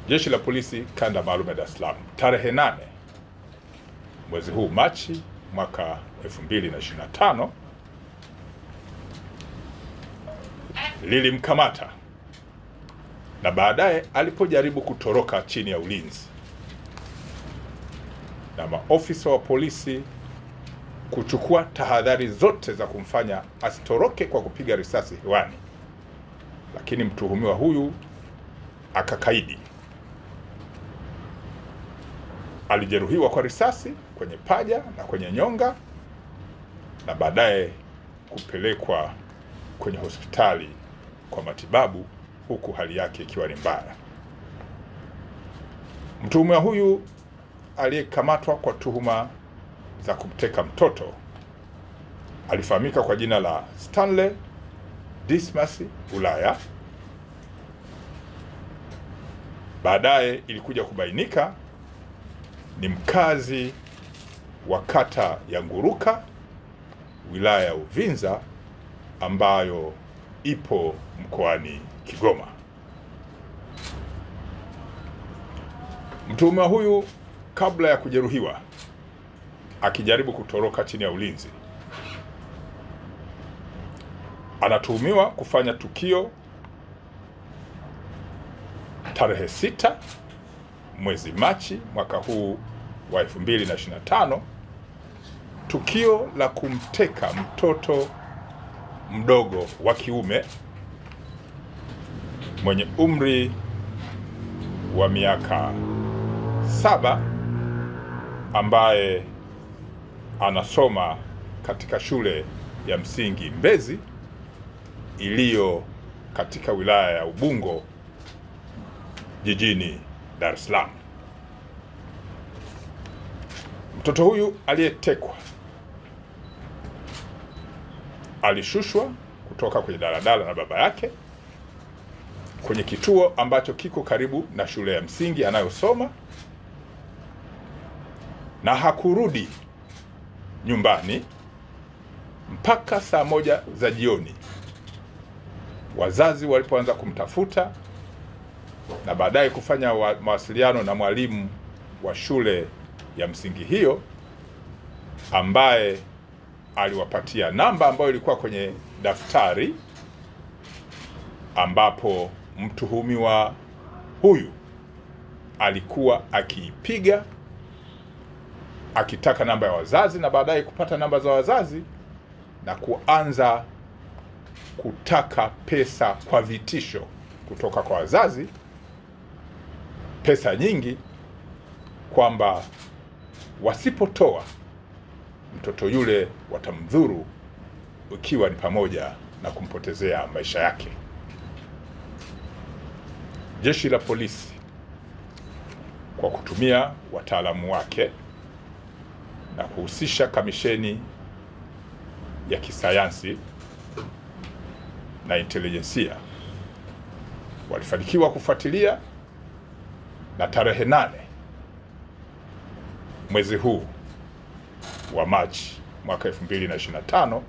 Jeshi la Polisi Kanda Maalum ya Dar es Salaam tarehe 8 mwezi huu Machi mwaka 2025 lilimkamata na baadaye alipojaribu kutoroka chini ya ulinzi na maofisa wa polisi kuchukua tahadhari zote za kumfanya asitoroke kwa kupiga risasi hewani, lakini mtuhumiwa huyu akakaidi. Alijeruhiwa kwa risasi kwenye paja na kwenye nyonga na baadaye kupelekwa kwenye hospitali kwa matibabu, huku hali yake ikiwa ni mbaya. Mtuhumiwa huyu aliyekamatwa kwa tuhuma za kumteka mtoto alifahamika kwa jina la Stanley Dismas Ulaya. Baadaye ilikuja kubainika ni mkazi wa kata ya Nguruka, wilaya ya Uvinza, ambayo ipo mkoani Kigoma. Mtuhumiwa huyu kabla ya kujeruhiwa akijaribu kutoroka chini ya ulinzi, anatuhumiwa kufanya tukio tarehe 6 mwezi Machi mwaka huu wa 2025, tukio la kumteka mtoto mdogo wa kiume mwenye umri wa miaka 7 ambaye anasoma katika shule ya msingi Mbezi iliyo katika wilaya ya Ubungo jijini Dar es Salaam. Mtoto huyu aliyetekwa alishushwa kutoka kwenye daladala na baba yake kwenye kituo ambacho kiko karibu na shule ya msingi anayosoma, na hakurudi nyumbani mpaka saa 1 za jioni, wazazi walipoanza kumtafuta na baadaye kufanya mawasiliano na mwalimu wa shule ya msingi hiyo, ambaye aliwapatia namba ambayo ilikuwa kwenye daftari, ambapo mtuhumiwa huyu alikuwa akiipiga akitaka namba ya wazazi, na baadaye kupata namba za wazazi na kuanza kutaka pesa kwa vitisho kutoka kwa wazazi, pesa nyingi, kwamba wasipotoa mtoto yule watamdhuru, ikiwa ni pamoja na kumpotezea maisha yake. Jeshi la Polisi kwa kutumia wataalamu wake na kuhusisha kamisheni ya kisayansi na intelijensia walifanikiwa kufuatilia, na tarehe 8 mwezi huu wa Machi mwaka 2025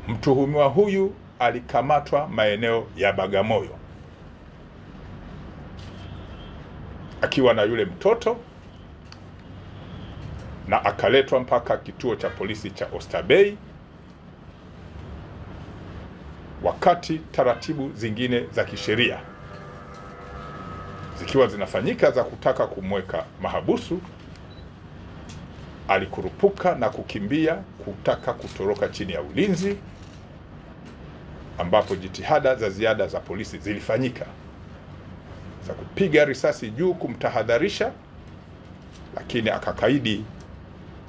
mtuhumiwa huyu alikamatwa maeneo ya Bagamoyo akiwa na yule mtoto, na akaletwa mpaka kituo cha polisi cha Oysterbay, wakati taratibu zingine za kisheria zikiwa zinafanyika za kutaka kumweka mahabusu, alikurupuka na kukimbia kutaka kutoroka chini ya ulinzi, ambapo jitihada za ziada za polisi zilifanyika za kupiga risasi juu kumtahadharisha, lakini akakaidi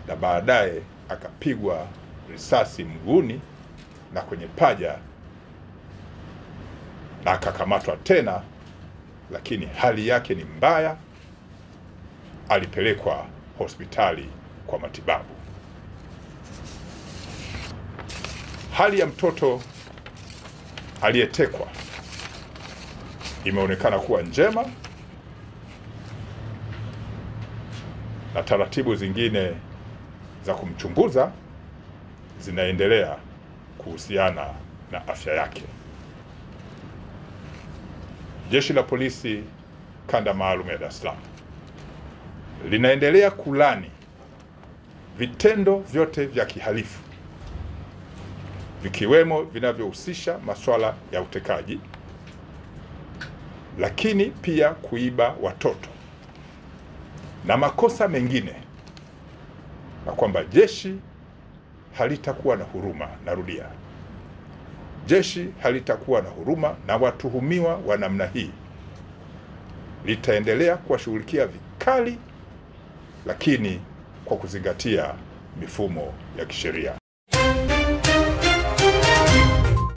na baadaye akapigwa risasi mguuni na kwenye paja na akakamatwa tena, lakini hali yake ni mbaya. Alipelekwa hospitali kwa matibabu. Hali ya mtoto aliyetekwa imeonekana kuwa njema, na taratibu zingine za kumchunguza zinaendelea kuhusiana na afya yake. Jeshi la Polisi kanda maalum ya Dar es Salaam linaendelea kulani vitendo vyote vya kihalifu vikiwemo vinavyohusisha masuala ya utekaji, lakini pia kuiba watoto na makosa mengine, na kwamba jeshi halitakuwa na huruma. Narudia, jeshi halitakuwa na huruma na watuhumiwa wa namna hii, litaendelea kuwashughulikia vikali, lakini kwa kuzingatia mifumo ya kisheria.